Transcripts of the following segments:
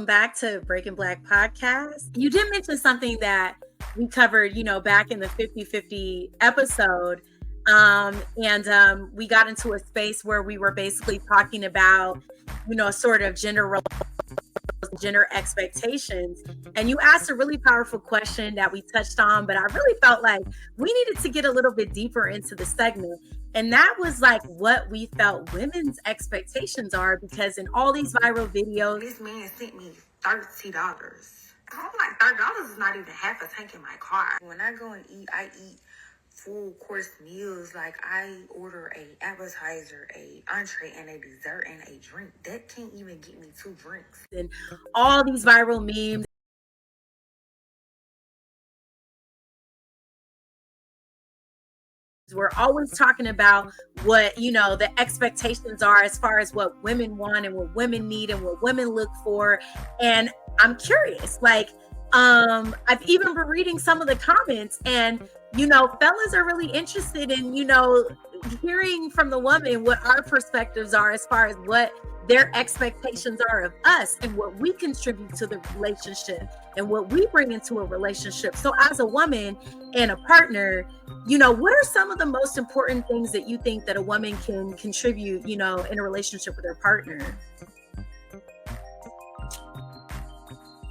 welcome back to Breaking Black Podcast. You did mention something that we covered, back in the 50/50 episode. And we got into a space where we were basically talking about, sort of gender roles, gender expectations. And you asked a really powerful question that we touched on, but I really felt like we needed to get a little bit deeper into the segment. And that was like what we felt women's expectations are, because in all these viral videos, this man sent me $30. I'm like, $30 is not even half a tank in my car. When I go and eat, I eat full course meals. Like, I order a appetizer, a entree, and a dessert and a drink. That can't even get me 2 drinks. And all these viral memes, we're always talking about what, the expectations are as far as what women want and what women need and what women look for. And I'm curious, like, I've even been reading some of the comments, and, fellas are really interested in, hearing from the woman what our perspectives are as far as what their expectations are of us and what we contribute to the relationship and what we bring into a relationship. So as a woman and a partner, what are some of the most important things that you think that a woman can contribute, in a relationship with her partner?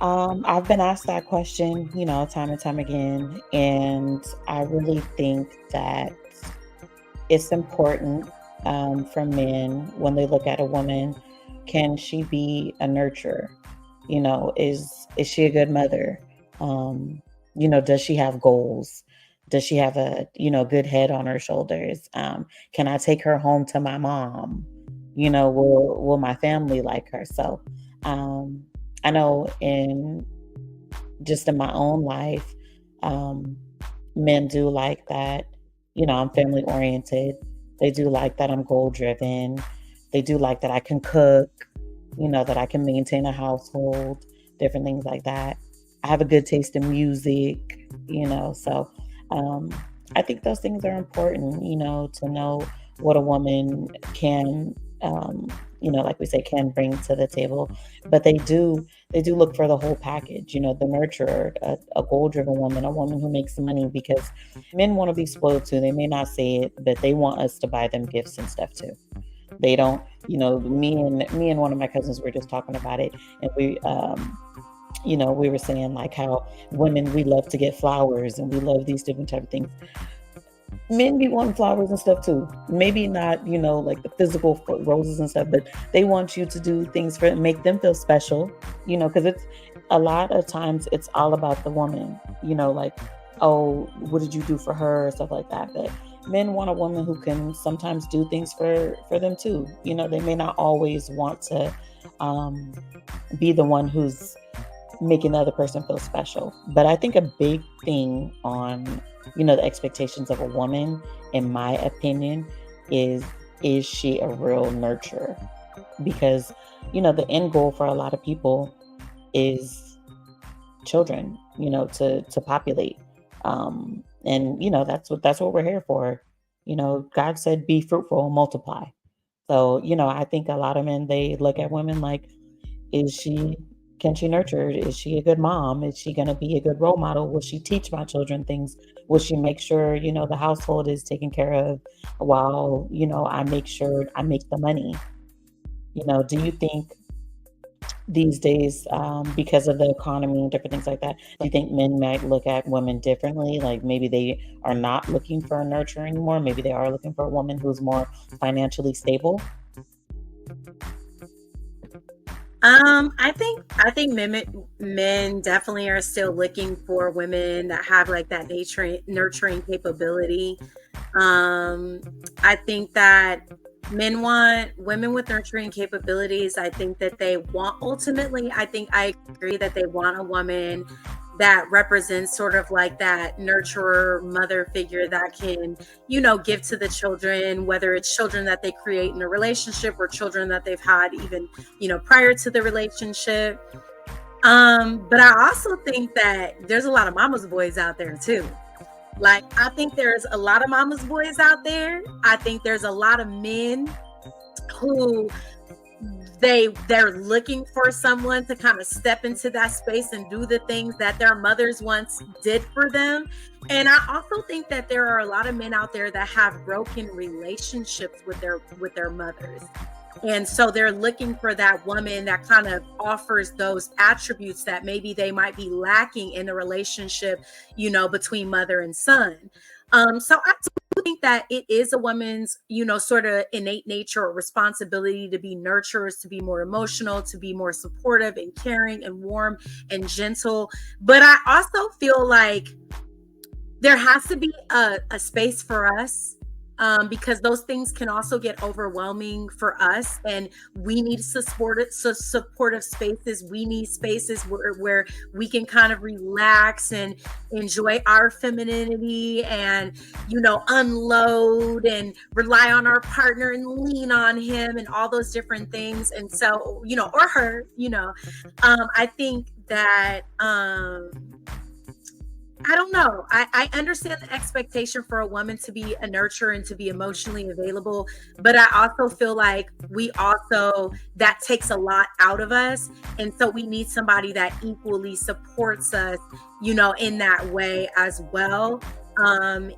I've been asked that question, time and time again. And I really think that it's important for men when they look at a woman. Can she be a nurturer? Is she a good mother? Does she have goals? Does she have a, good head on her shoulders? Can I take her home to my mom? Will my family like her? So I know in my own life, men do like that. I'm family oriented. They do like that I'm goal driven. They do like that I can cook, that I can maintain a household, different things like that. I have a good taste in music, so I think those things are important, to know what a woman can, like we say, can bring to the table. But they do look for the whole package, the nurturer, a goal-driven woman, a woman who makes money, because men want to be spoiled too. They may not say it, but they want us to buy them gifts and stuff too. They don't, me and one of my cousins were just talking about it, and we were saying like how women, we love to get flowers and we love these different type of things. Men be wanting flowers and stuff too. Maybe not, like the physical roses and stuff, but they want you to do things for make them feel special, because it's a lot of times it's all about the woman, like, oh, what did you do for her, stuff like that. But men want a woman who can sometimes do things for them too. They may not always want to be the one who's making the other person feel special. But I think a big thing on, the expectations of a woman, in my opinion, is she a real nurturer? Because, the end goal for a lot of people is children, to populate. And, that's what we're here for. God said, be fruitful and multiply. So, I think a lot of men, they look at women like, can she nurture? Is she a good mom? Is she going to be a good role model? Will she teach my children things? Will she make sure, the household is taken care of while, I make sure I make the money? Do you think these days, because of the economy and different things like that, do you think men might look at women differently? Like maybe they are not looking for a nurturer anymore. Maybe they are looking for a woman who's more financially stable. I think men definitely are still looking for women that have like that nurturing capability. I think that men want women with nurturing capabilities. I think that they want, ultimately, I agree that they want a woman that represents sort of like that nurturer mother figure that can, give to the children, whether it's children that they create in a relationship or children that they've had even, prior to the relationship. But I also think that there's a lot of mama's boys out there too. Like, I think there's a lot of mama's boys out there. I think there's a lot of men who they're looking for someone to kind of step into that space and do the things that their mothers once did for them. And I also think that there are a lot of men out there that have broken relationships with their mothers. And so they're looking for that woman that kind of offers those attributes that maybe they might be lacking in the relationship, between mother and son. So I do think that it is a woman's, sort of innate nature or responsibility to be nurturers, to be more emotional, to be more supportive and caring and warm and gentle. But I also feel like there has to be a space for us, because those things can also get overwhelming for us, and we need supportive spaces. We need spaces where we can kind of relax and enjoy our femininity, and unload and rely on our partner and lean on him and all those different things. And so, or her, I think that I don't know. I understand the expectation for a woman to be a nurturer and to be emotionally available, but I also feel like that takes a lot out of us. And so we need somebody that equally supports us, in that way as well. But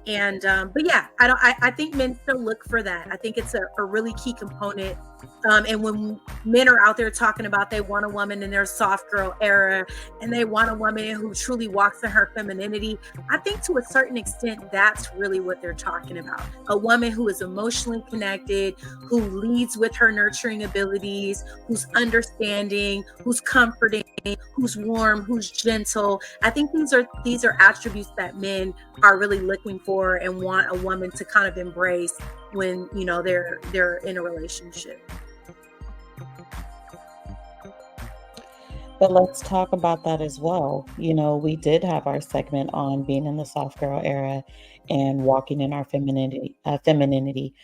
yeah, I think men still look for that. I think it's a really key component. And when men are out there talking about they want a woman in their soft girl era and they want a woman who truly walks in her femininity, I think to a certain extent, that's really what they're talking about. A woman who is emotionally connected, who leads with her nurturing abilities, who's understanding, who's comforting, who's warm, who's gentle. I think these are attributes that men are really looking for and want a woman to kind of embrace when they're in a relationship. But let's talk about that as well. We did have our segment on being in the soft girl era and walking in our femininity.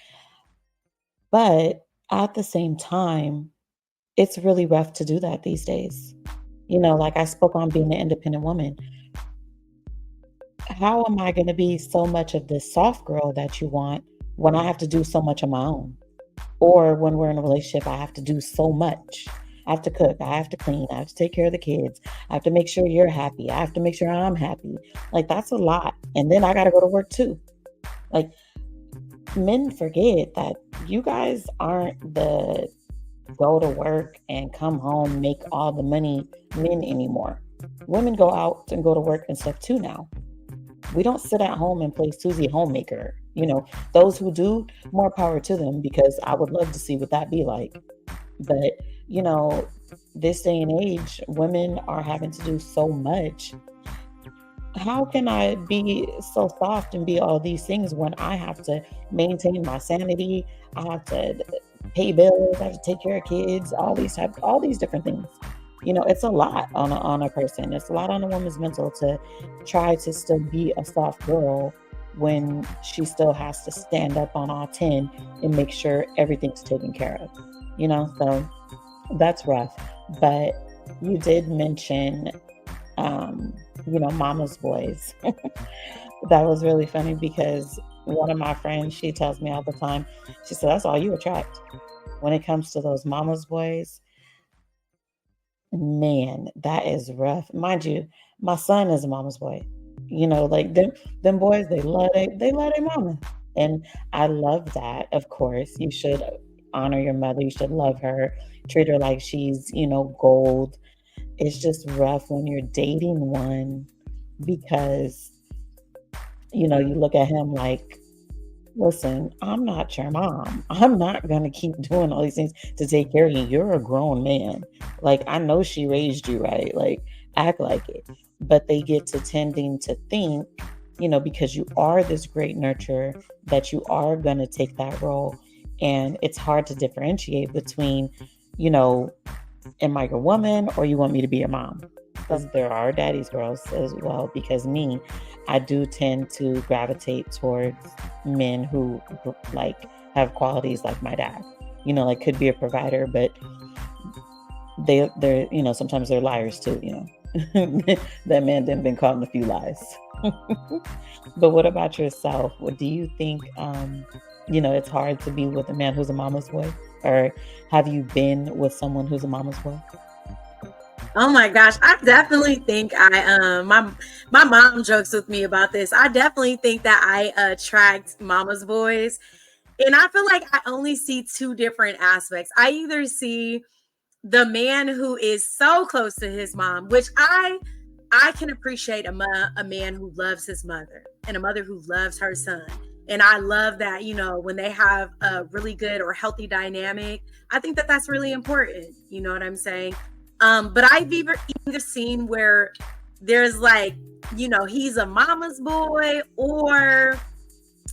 But at the same time, it's really rough to do that these days. Like I spoke on being an independent woman. How am I going to be so much of this soft girl that you want when I have to do so much on my own? Or when we're in a relationship, I have to do so much. I have to cook, I have to clean, I have to take care of the kids, I have to make sure you're happy, I have to make sure I'm happy. Like, that's a lot. And then I got to go to work too. Like, men forget that you guys aren't the go to work and come home, make all the money men anymore. Women go out and go to work and stuff too now. We don't sit at home and play Susie Homemaker. Those who do, more power to them, because I would love to see what that be like. But, this day and age, women are having to do so much. How can I be so soft and be all these things when I have to maintain my sanity? I have to pay bills, I have to take care of kids, all these different things. It's a lot on a person. It's a lot on a woman's mental to try to still be a soft girl when she still has to stand up on all 10 and make sure everything's taken care of. So that's rough. But you did mention, mama's boys. That was really funny because one of my friends, she tells me all the time, she said, that's all you attract when it comes to those mama's boys. Man, that is rough. Mind you, my son is a mama's boy. Like them boys, they love their mama. And I love that. Of course, you should honor your mother. You should love her, treat her like she's, gold. It's just rough when you're dating one because, you look at him like, listen, I'm not your mom. I'm not going to keep doing all these things to take care of you. You're a grown man. Like, I know she raised you right. Like, act like it. But they get to tending to think, because you are this great nurturer, that you are going to take that role. And it's hard to differentiate between, am I your woman or you want me to be your mom? Because there are daddy's girls as well. Because I do tend to gravitate towards men who like have qualities like my dad. Like could be a provider, but they're sometimes they're liars too. That man done been caught in a few lies. But what about yourself? What do you think? It's hard to be with a man who's a mama's boy. Or have you been with someone who's a mama's boy? Oh my gosh, I definitely think my mom jokes with me about this. I definitely think that I attract mama's boys. And I feel like I only see two different aspects. I either see the man who is so close to his mom, which I can appreciate a man who loves his mother and a mother who loves her son. And I love that, when they have a really good or healthy dynamic, I think that that's really important. You know what I'm saying? But I've either seen where there's like, he's a mama's boy, or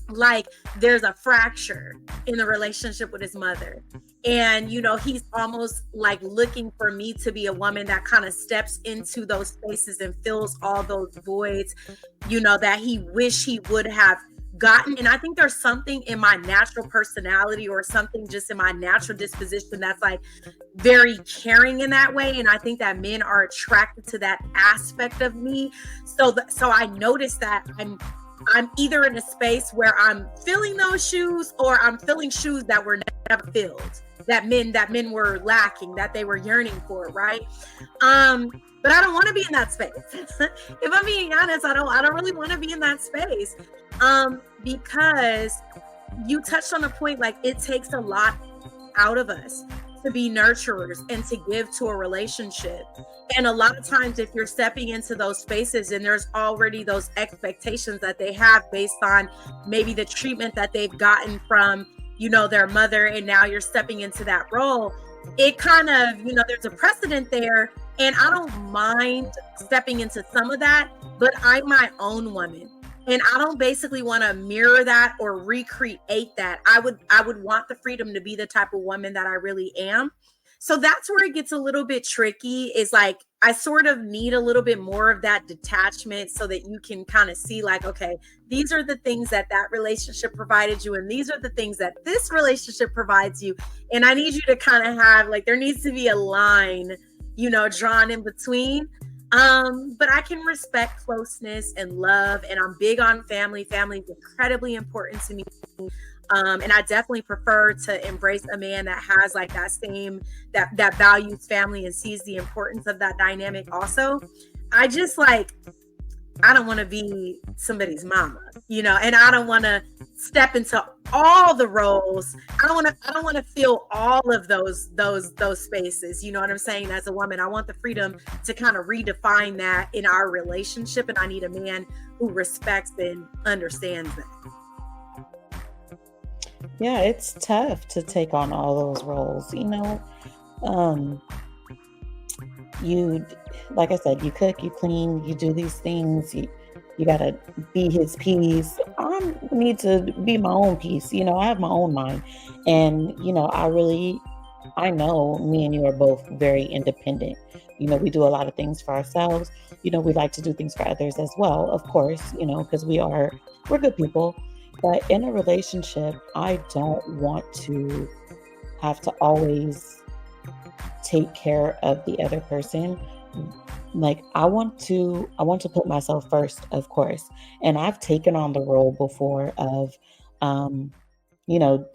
like there's a fracture in the relationship with his mother, and he's almost like looking for me to be a woman that kind of steps into those spaces and fills all those voids that he wish he would have gotten. And I think there's something in my natural personality or something just in my natural disposition that's like very caring in that way, and I think that men are attracted to that aspect of me. So I noticed that I'm either in a space where I'm filling those shoes, or I'm filling shoes that were never filled, that men were lacking, that they were yearning for, right? But I don't want to be in that space. If I'm being honest, I don't really want to be in that space. Because you touched on a point, like it takes a lot out of us to be nurturers and to give to a relationship. And a lot of times, if you're stepping into those spaces and there's already those expectations that they have based on maybe the treatment that they've gotten from, their mother, and now you're stepping into that role, it kind of, there's a precedent there. And I don't mind stepping into some of that, but I'm my own woman. And I don't basically want to mirror that or recreate that. I would want the freedom to be the type of woman that I really am. So that's where it gets a little bit tricky, is like I sort of need a little bit more of that detachment so that you can kind of see like, okay, these are the things that relationship provided you, and these are the things that this relationship provides you. And I need you to kind of have like, there needs to be a line, drawn in between. But I can respect closeness and love, and I'm big on family. Family is incredibly important to me. And I definitely prefer to embrace a man that has like that values family and sees the importance of that dynamic also. I just like, I don't want to be somebody's mama, and I don't want to step into all the roles. I don't want to feel all of those spaces. You know what I'm saying? As a woman, I want the freedom to kind of redefine that in our relationship. And I need a man who respects and understands that. Yeah, it's tough to take on all those roles. Um, you, like I said, you cook, you clean, you do these things. You gotta be his piece. I need to be my own piece. I have my own mind, and I know me and you are both very independent. We do a lot of things for ourselves. We like to do things for others as well, of course. Because we're good people. But in a relationship, I don't want to have to always take care of the other person. Like I want to put myself first, of course. And I've taken on the role before of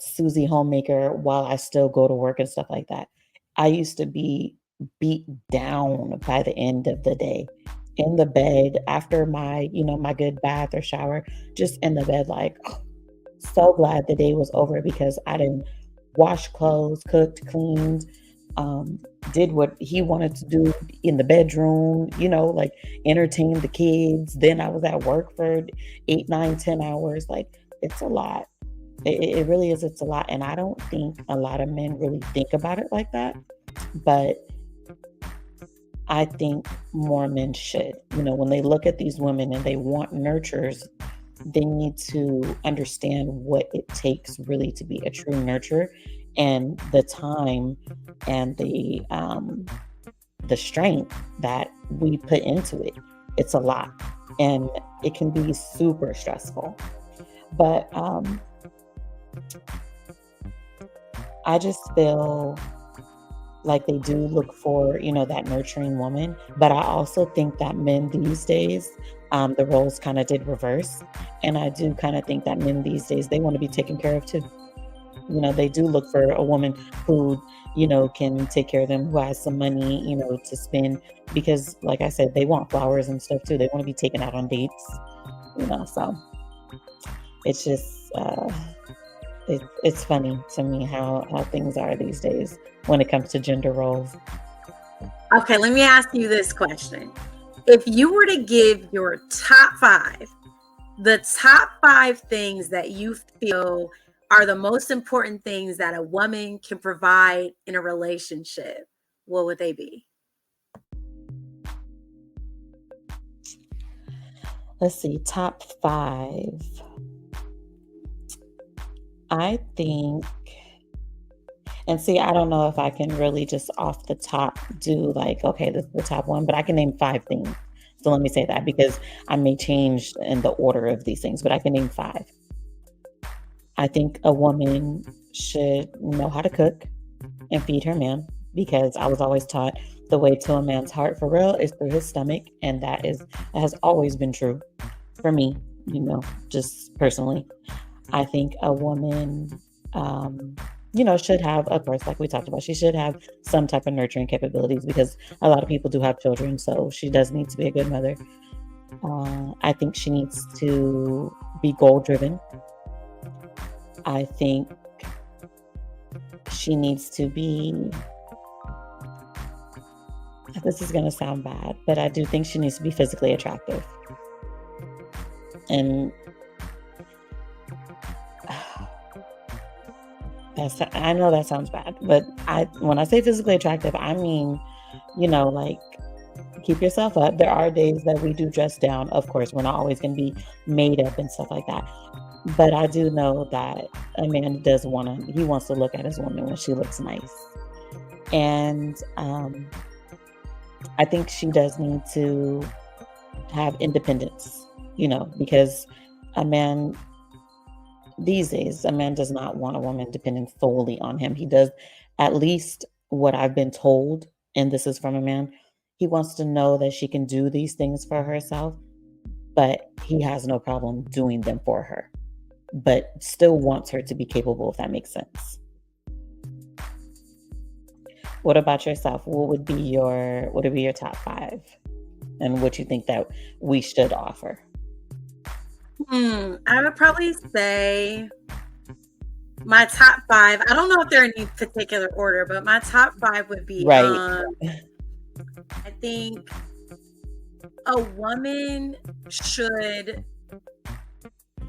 Susie homemaker while I still go to work and stuff like that. I used to be beat down by the end of the day, in the bed after my good bath or shower, just in the bed, like, so glad the day was over because I didn't wash clothes, cooked, cleaned, did what he wanted to do in the bedroom, like entertain the kids. Then I was at work for 8, 9, 10 hours. Like, it's a lot. It really is. It's a lot. And I don't think a lot of men really think about it like that. But I think more men should. When they look at these women and they want nurturers, they need to understand what it takes really to be a true nurturer, and the time and the strength that we put into it. It's a lot, and it can be super stressful. But I just feel like they do look for, that nurturing woman. But I also think that men these days, the roles kind of did reverse. And I do kind of think that men these days, they want to be taken care of too. They do look for a woman who, can take care of them, who has some money, to spend, because like I said, they want flowers and stuff too. They want to be taken out on dates, so it's just, it's funny to me how things are these days when it comes to gender roles. Okay, let me ask you this question. If you were to give your the top 5 things that you feel are the most important things that a woman can provide in a relationship, what would they be? Let's see, top 5. I think, and see, I don't know if I can really just off the top do like, okay, this is the top one, but I can name 5 things. So let me say that, because I may change in the order of these things, but I can name 5. I think a woman should know how to cook and feed her man, because I was always taught the way to a man's heart for real is through his stomach, and that has always been true for me, just personally. I think a woman, should have, of course, like we talked about, she should have some type of nurturing capabilities, because a lot of people do have children, so she does need to be a good mother. I think she needs to be goal driven. I think she needs to be, this is going to sound bad, but I do think she needs to be physically attractive. And I know that sounds bad, but when I say physically attractive, I mean, like, keep yourself up. There are days that we do dress down. Of course, we're not always going to be made up and stuff like that. But I do know that a man he wants to look at his woman when she looks nice. And I think she does need to have independence, because these days, a man does not want a woman dependent solely on him. He does, at least what I've been told, and this is from a man, he wants to know that she can do these things for herself, but he has no problem doing them for her, but still wants her to be capable, if that makes sense. What about yourself? What would be your top 5, and what you think that we should offer? I would probably say my top 5. I don't know if they're in any particular order, but my top 5 would be, right. I think a woman should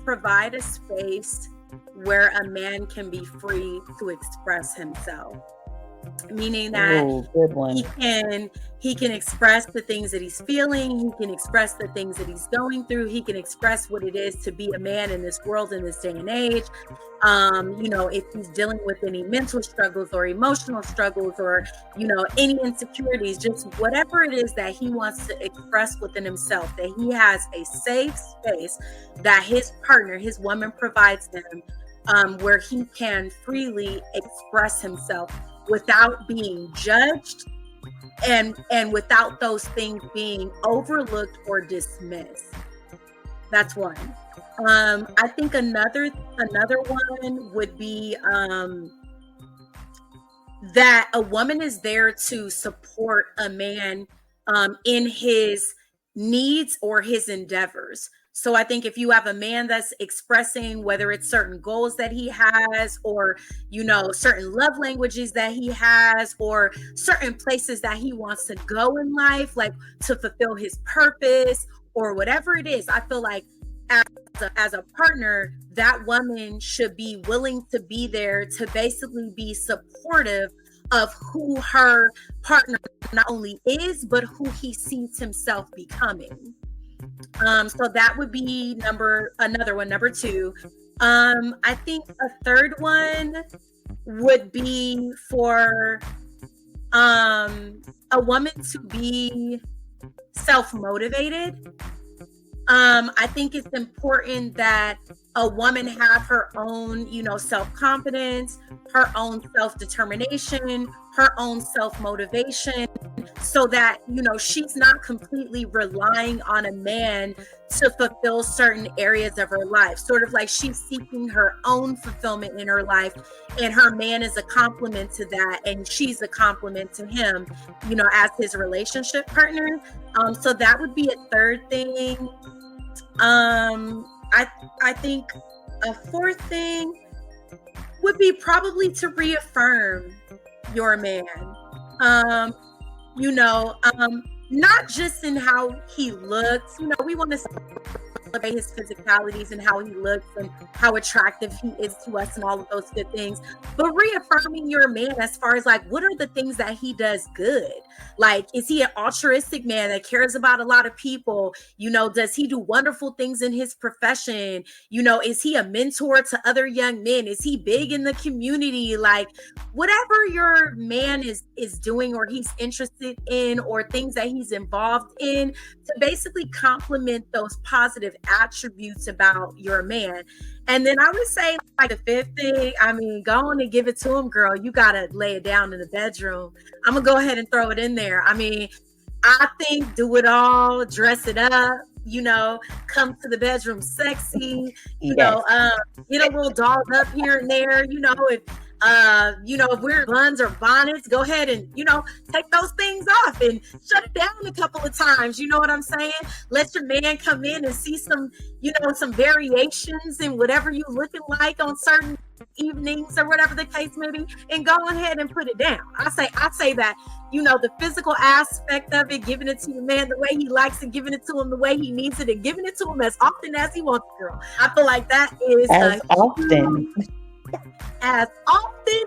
provide a space where a man can be free to express himself. Meaning that good one. he can express the things that he's feeling, he can express the things that he's going through, he can express what it is to be a man in this world, in this day and age. If he's dealing with any mental struggles or emotional struggles, or any insecurities, just whatever it is that he wants to express within himself, that he has a safe space that his partner, his woman, provides him, where he can freely express himself without being judged, and without those things being overlooked or dismissed. That's one. I think another one would be that a woman is there to support a man in his needs or his endeavors. So I think if you have a man that's expressing, whether it's certain goals that he has, or certain love languages that he has, or certain places that he wants to go in life, like to fulfill his purpose or whatever it is, I feel like as a partner, that woman should be willing to be there to basically be supportive of who her partner not only is, but who he sees himself becoming. So that would be another one, number 2. I think a third one would be for a woman to be self-motivated. I think it's important that a woman have her own, self-confidence, her own self-determination, her own self-motivation, so that, she's not completely relying on a man to fulfill certain areas of her life. Sort of like she's seeking her own fulfillment in her life, and her man is a complement to that, and she's a complement to him, as his relationship partner. So that would be a third thing. I think a fourth thing would be probably to reaffirm your man. Um, not just in how he looks. We want to celebrate his physicalities and how he looks and how attractive he is to us and all of those good things, but reaffirming your man as far as like, what are the things that he does good? Like, is he an altruistic man that cares about a lot of people? Does he do wonderful things in his profession? Is he a mentor to other young men? Is he big in the community? Like, whatever your man is doing, or he's interested in, or things that he's involved in, to basically complement those positive attributes about your man. And then I would say, like, the fifth thing, go on and give it to him, girl. You gotta lay it down in the bedroom. I'm gonna go ahead and throw it in there. I think do it all, dress it up, come to the bedroom sexy, Yes. get a little dolled up here and there, if we're buns or bonnets, go ahead and, take those things off and shut it down a couple of times. You know what I'm saying? Let your man come in and see some, some variations in whatever you looking like on certain evenings or whatever the case may be, and go ahead and put it down. I say that, the physical aspect of it, giving it to your man the way he likes it, giving it to him the way he needs it, and giving it to him as often as he wants, girl. I feel like that is as often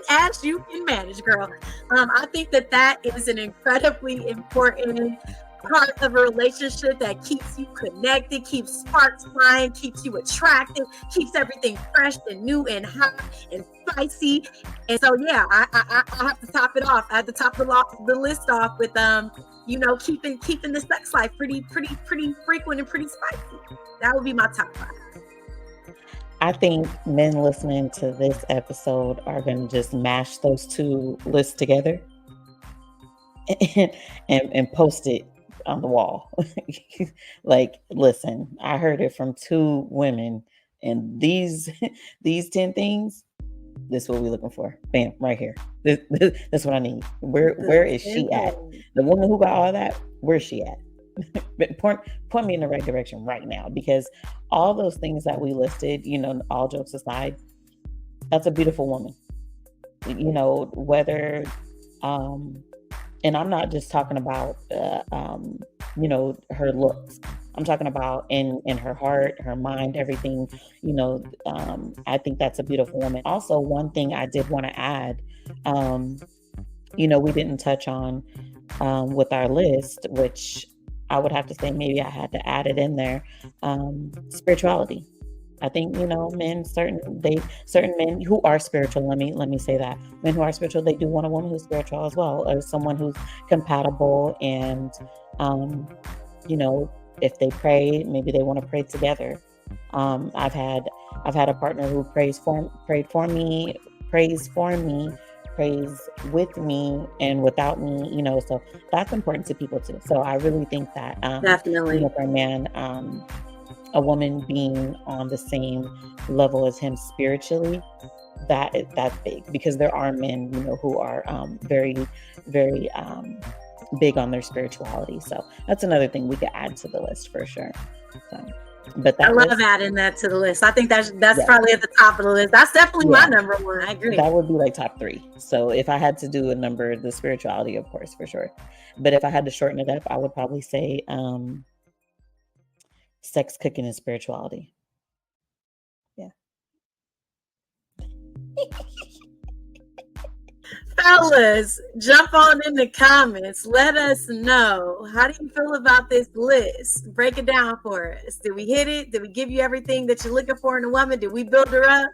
as you can manage, girl. I think that is an incredibly important part of a relationship that keeps you connected, keeps sparks flying, keeps you attractive, keeps everything fresh and new and hot and spicy. And so, yeah, I have to top it off. I have to top the list off with keeping the sex life pretty frequent and pretty spicy. That would be my top 5. I think men listening to this episode are going to just mash those two lists together and post it on the wall. Like, listen, I heard it from 2 women, and these 10 things, this is what we're looking for. Bam, right here. That's what I need. Where is she at? The woman who got all that, where's she at? point me in the right direction right now, because all those things that we listed, all jokes aside, that's a beautiful woman. Whether and I'm not just talking about her looks. I'm talking about in her heart, her mind, everything. I think that's a beautiful woman. Also, one thing I did want to add, we didn't touch on with our list, which I would have to say maybe I had to add it in there. Spirituality. I think, certain men who are spiritual, let me say that, men who are spiritual, they do want a woman who's spiritual as well, or someone who's compatible. And, if they pray, maybe they want to pray together. I've had a partner who prays for me, prays with me and without me, so that's important to people too. So I really think that definitely for a man, a woman being on the same level as him spiritually, that's big, because there are men, who are very, very big on their spirituality. So that's another thing we could add to the list for sure. So, but I love adding that to the list. I think that's probably at the top of the list. That's definitely my number 1. I agree. That would be like top 3. So if I had to do a number, the spirituality, of course, for sure. But if I had to shorten it up, I would probably say sex, cooking, and spirituality. Yeah. Fellas, jump on in the comments. Let us know. How do you feel about this list? Break it down for us. Did we hit it? Did we give you everything that you're looking for in a woman? Did we build her up?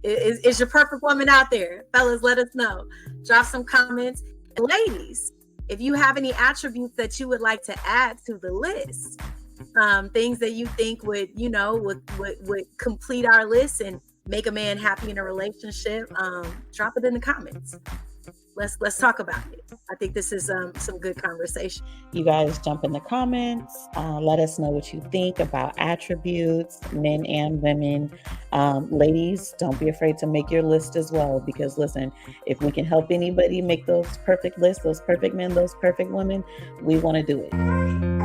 Is your perfect woman out there? Fellas, let us know. Drop some comments. And ladies, if you have any attributes that you would like to add to the list, things that you think would, would complete our list and make a man happy in a relationship. Drop it in the comments. Let's talk about it. I think this is some good conversation. You guys jump in the comments. Let us know what you think about attributes, men and women. Ladies, don't be afraid to make your list as well, because listen, if we can help anybody make those perfect lists, those perfect men, those perfect women, we want to do it.